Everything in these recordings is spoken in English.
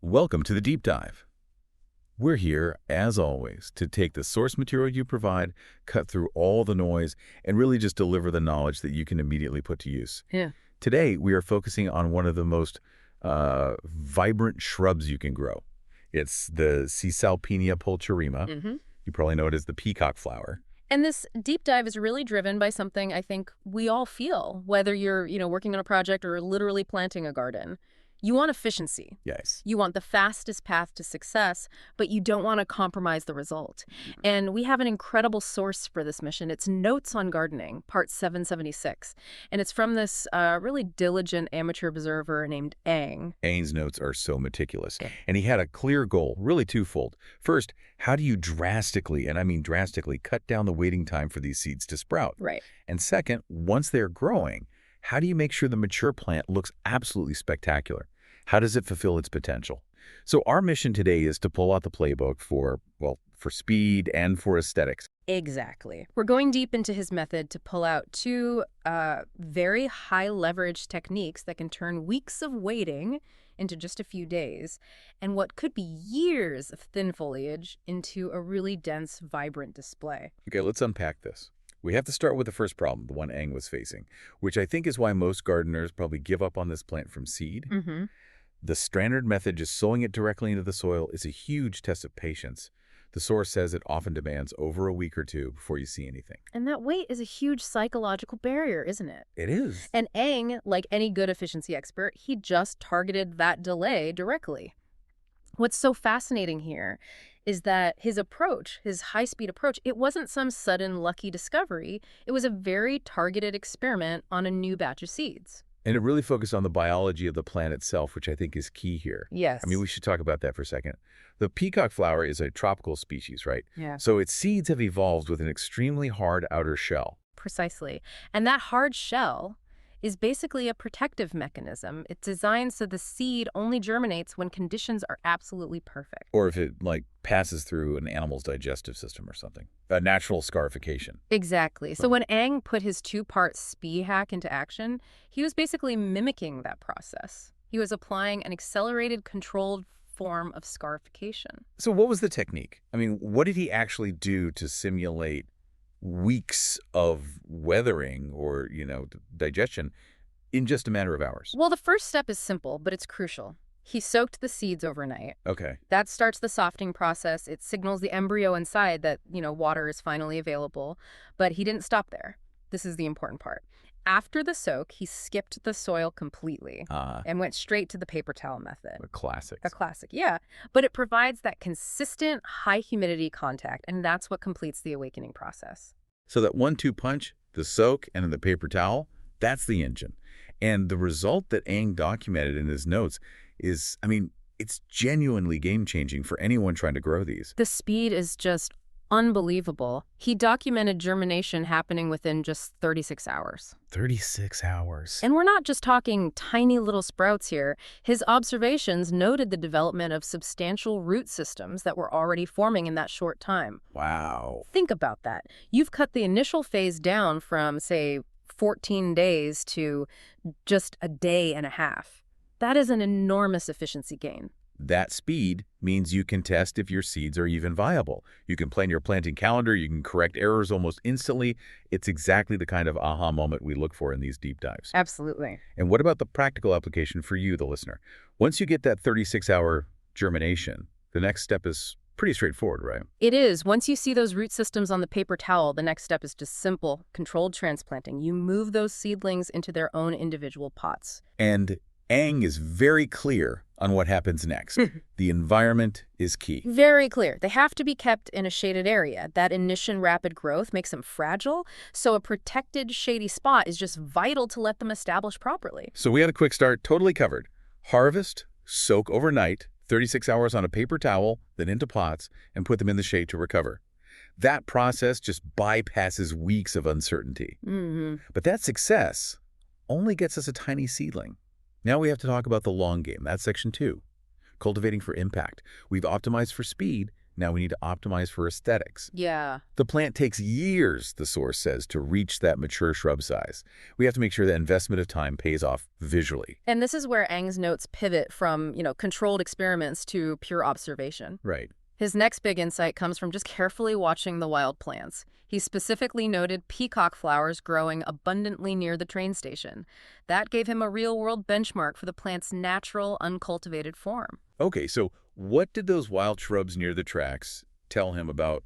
Welcome to the Deep Dive. We're here, as always, to take the source material you provide, cut through all the noise, and really just deliver the knowledge that you can immediately put to use. Yeah. Today, we are focusing on one of the most vibrant shrubs you can grow. It's the Caesalpinia pulcherrima. You probably know it as the peacock flower. And this deep dive is really driven by something I think we all feel, whether you're, working on a project or literally planting a garden. You want efficiency. Yes. You want the fastest path to success, but you don't want to compromise the result. And we have an incredible source for this mission. It's Notes on Gardening, part 776. And it's from this really diligent amateur observer named Ang. Ang's notes are so meticulous. And he had a clear goal, really twofold. First, how do you drastically, and I mean drastically, cut down the waiting time for these seeds to sprout? Right. And second, once they're growing, how do you make sure the mature plant looks absolutely spectacular? How does it fulfill its potential? So our mission today is to pull out the playbook for speed and for aesthetics. Exactly. We're going deep into his method to pull out two very high-leverage techniques that can turn weeks of waiting into just a few days, and what could be years of thin foliage into a really dense, vibrant display. Okay, let's unpack this. We have to start with the first problem, the one Ang was facing, which I think is why most gardeners probably give up on this plant from seed. The standard method, just sowing it directly into the soil, is a huge test of patience. The source says it often demands over a week or two before you see anything. And that wait is a huge psychological barrier, isn't it? It is. And Ang, like any good efficiency expert, he just targeted that delay directly. What's so fascinating here is that his approach, his high-speed approach, it wasn't some sudden lucky discovery. It was a very targeted experiment on a new batch of seeds. And it really focused on the biology of the plant itself, which I think is key here. Yes. I mean, we should talk about that for a second. The peacock flower is a tropical species, right? Yeah. So its seeds have evolved with an extremely hard outer shell. Precisely. And that hard shell is basically a protective mechanism. It's designed so the seed only germinates when conditions are absolutely perfect. Or if it, passes through an animal's digestive system or something. A natural scarification. Exactly. So when Ang put his two-part SPE hack into action, he was basically mimicking that process. He was applying an accelerated, controlled form of scarification. So what was the technique? I mean, what did he actually do to simulate weeks of weathering or, digestion in just a matter of hours? Well, the first step is simple, but it's crucial. He soaked the seeds overnight. Okay. That starts the softening process. It signals the embryo inside that, water is finally available. But he didn't stop there. This is the important part. After the soak, he skipped the soil completely and went straight to the paper towel method. A classic. A classic, yeah. But it provides that consistent high humidity contact, and that's what completes the awakening process. So that 1-2 punch, the soak and then the paper towel, that's the engine. And the result that Ang documented in his notes is, it's genuinely game-changing for anyone trying to grow these. The speed is just unbelievable. He documented germination happening within just 36 hours. 36 hours. And we're not just talking tiny little sprouts here. His observations noted the development of substantial root systems that were already forming in that short time. Wow. Think about that. You've cut the initial phase down from, say, 14 days to just a day and a half. That is an enormous efficiency gain. That speed means you can test if your seeds are even viable. You can plan your planting calendar. You can correct errors almost instantly. It's exactly the kind of aha moment we look for in these deep dives. Absolutely. And what about the practical application for you, the listener? Once you get that 36-hour germination, the next step is pretty straightforward, right? It is. Once you see those root systems on the paper towel, the next step is just simple, controlled transplanting. You move those seedlings into their own individual pots. And Ang is very clear on what happens next. The environment is key. Very clear. They have to be kept in a shaded area. That initial rapid growth makes them fragile, so a protected shady spot is just vital to let them establish properly. So we had a quick start, totally covered. Harvest, soak overnight, 36 hours on a paper towel, then into pots, and put them in the shade to recover. That process just bypasses weeks of uncertainty. But that success only gets us a tiny seedling. Now we have to talk about the long game. That's section 2, cultivating for impact. We've optimized for speed. Now we need to optimize for aesthetics. Yeah. The plant takes years, the source says, to reach that mature shrub size. We have to make sure that investment of time pays off visually. And this is where Eng's notes pivot from, controlled experiments to pure observation. Right. His next big insight comes from just carefully watching the wild plants. He specifically noted peacock flowers growing abundantly near the train station. That gave him a real-world benchmark for the plant's natural, uncultivated form. Okay, so what did those wild shrubs near the tracks tell him about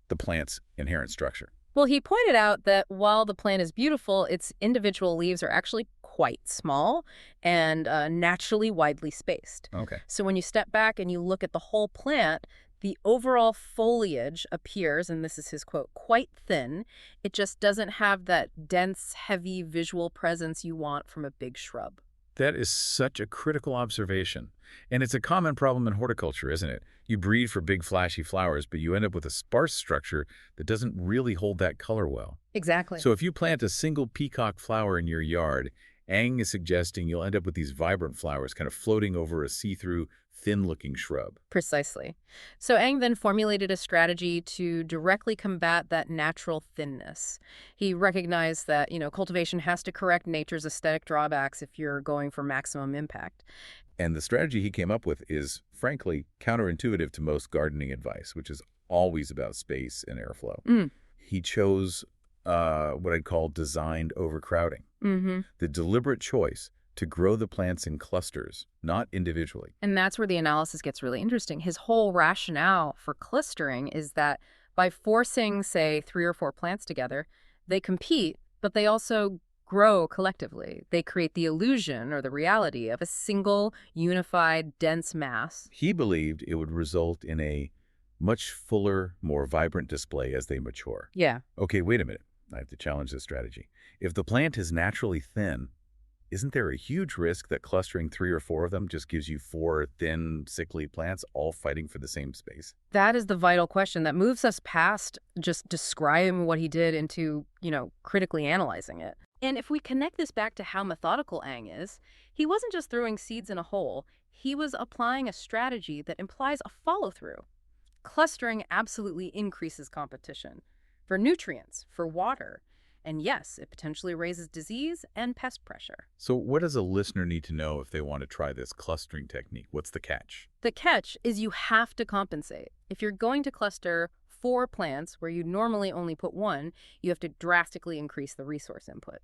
the plant's inherent structure? Well, he pointed out that while the plant is beautiful, its individual leaves are actually quite small and naturally widely spaced. Okay. So when you step back and you look at the whole plant, the overall foliage appears, and this is his quote, quite thin. It just doesn't have that dense, heavy visual presence you want from a big shrub. That is such a critical observation. And it's a common problem in horticulture, isn't it? You breed for big, flashy flowers, but you end up with a sparse structure that doesn't really hold that color well. Exactly. So if you plant a single peacock flower in your yard, Eng is suggesting you'll end up with these vibrant flowers kind of floating over a see-through, thin-looking shrub. Precisely. So Eng then formulated a strategy to directly combat that natural thinness. He recognized that, cultivation has to correct nature's aesthetic drawbacks if you're going for maximum impact. And the strategy he came up with is, frankly, counterintuitive to most gardening advice, which is always about space and airflow. He chose what I'd call designed overcrowding. The deliberate choice to grow the plants in clusters, not individually. And that's where the analysis gets really interesting. His whole rationale for clustering is that by forcing, say, 3 or 4 plants together, they compete, but they also grow collectively. They create the illusion or the reality of a single, unified, dense mass. He believed it would result in a much fuller, more vibrant display as they mature. Yeah. Okay, wait a minute. I have to challenge this strategy. If the plant is naturally thin, isn't there a huge risk that clustering 3 or 4 of them just gives you 4 thin, sickly plants all fighting for the same space? That is the vital question that moves us past just describing what he did into, critically analyzing it. And if we connect this back to how methodical Eng is, he wasn't just throwing seeds in a hole. He was applying a strategy that implies a follow-through. Clustering absolutely increases competition for nutrients, for water. And yes, it potentially raises disease and pest pressure. So what does a listener need to know if they want to try this clustering technique? What's the catch? The catch is you have to compensate. If you're going to cluster 4 plants where you normally only put 1, you have to drastically increase the resource input.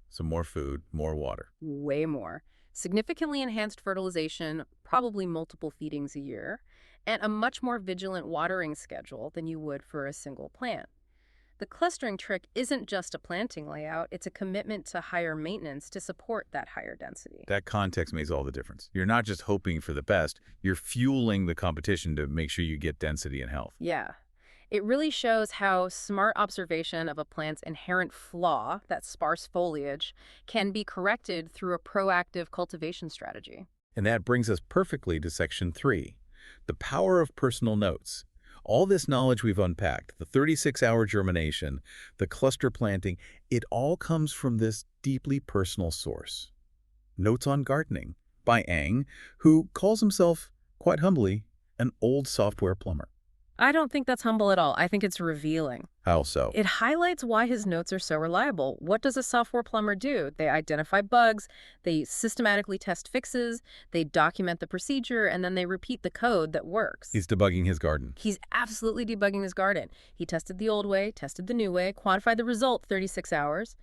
So more food, more water. Way more. Significantly enhanced fertilization, probably multiple feedings a year, and a much more vigilant watering schedule than you would for a single plant. The clustering trick isn't just a planting layout, it's a commitment to higher maintenance to support that higher density. That context makes all the difference. You're not just hoping for the best, you're fueling the competition to make sure you get density and health. Yeah. It really shows how smart observation of a plant's inherent flaw, that sparse foliage, can be corrected through a proactive cultivation strategy. And that brings us perfectly to Section 3, the power of personal notes. All this knowledge we've unpacked, the 36-hour germination, the cluster planting, it all comes from this deeply personal source. Notes on Gardening by Eng, who calls himself, quite humbly, an old software plumber. I don't think that's humble at all. I think it's revealing. How so? It highlights why his notes are so reliable. What does a software plumber do? They identify bugs, they systematically test fixes, they document the procedure, and then they repeat the code that works. He's debugging his garden. He's absolutely debugging his garden. He tested the old way, tested the new way, quantified the result 36 hours,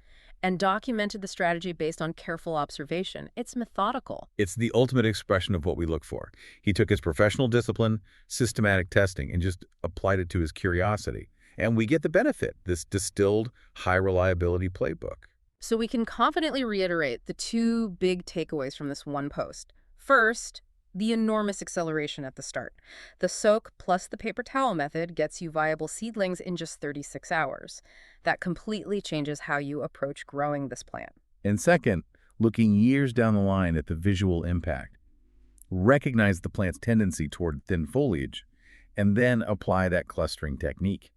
and documented the strategy based on careful observation. It's methodical. It's the ultimate expression of what we look for. He took his professional discipline, systematic testing, and just applied it to his curiosity. And we get the benefit, this distilled, high-reliability playbook. So we can confidently reiterate the 2 big takeaways from this one post. First, the enormous acceleration at the start. The soak plus the paper towel method gets you viable seedlings in just 36 hours. That completely changes how you approach growing this plant. And second, looking years down the line at the visual impact. Recognize the plant's tendency toward thin foliage, and then apply that clustering technique.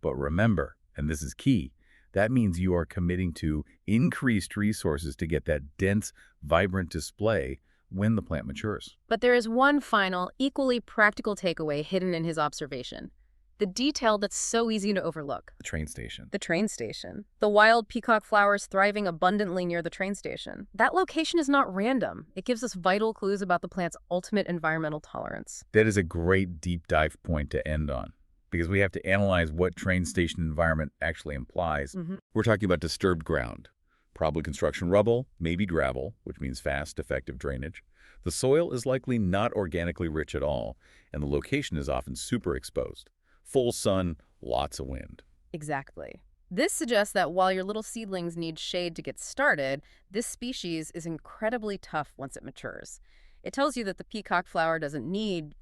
But remember, and this is key, that means you are committing to increased resources to get that dense, vibrant display when the plant matures. But there is one final, equally practical takeaway hidden in his observation. The detail that's so easy to overlook. The train station. The train station. The wild peacock flowers thriving abundantly near the train station. That location is not random. It gives us vital clues about the plant's ultimate environmental tolerance. That is a great deep dive point to end on, because we have to analyze what train station environment actually implies. We're talking about disturbed ground, probably construction rubble, maybe gravel, which means fast, effective drainage. The soil is likely not organically rich at all, and the location is often super exposed. Full sun, lots of wind. Exactly. This suggests that while your little seedlings need shade to get started, this species is incredibly tough once it matures. It tells you that the peacock flower doesn't need,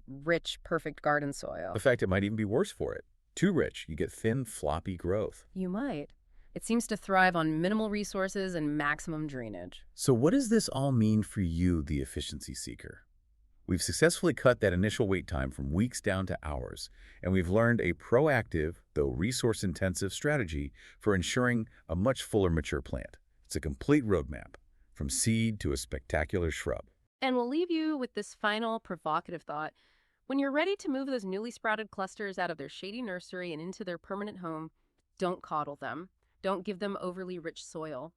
rich, perfect garden soil. In fact, it might even be worse for it. Too rich, you get thin, floppy growth. You might. It seems to thrive on minimal resources and maximum drainage. So what does this all mean for you, the efficiency seeker? We've successfully cut that initial wait time from weeks down to hours, and we've learned a proactive, though resource-intensive strategy for ensuring a much fuller mature plant. It's a complete roadmap, from seed to a spectacular shrub. And we'll leave you with this final provocative thought. When you're ready to move those newly sprouted clusters out of their shady nursery and into their permanent home, don't coddle them. Don't give them overly rich soil.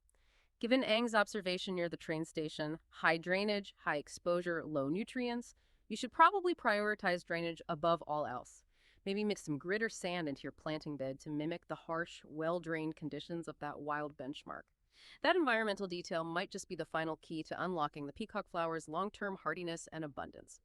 Given Eng's observation near the train station, high drainage, high exposure, low nutrients, you should probably prioritize drainage above all else. Maybe mix some grit or sand into your planting bed to mimic the harsh, well-drained conditions of that wild benchmark. That environmental detail might just be the final key to unlocking the peacock flower's long-term hardiness and abundance.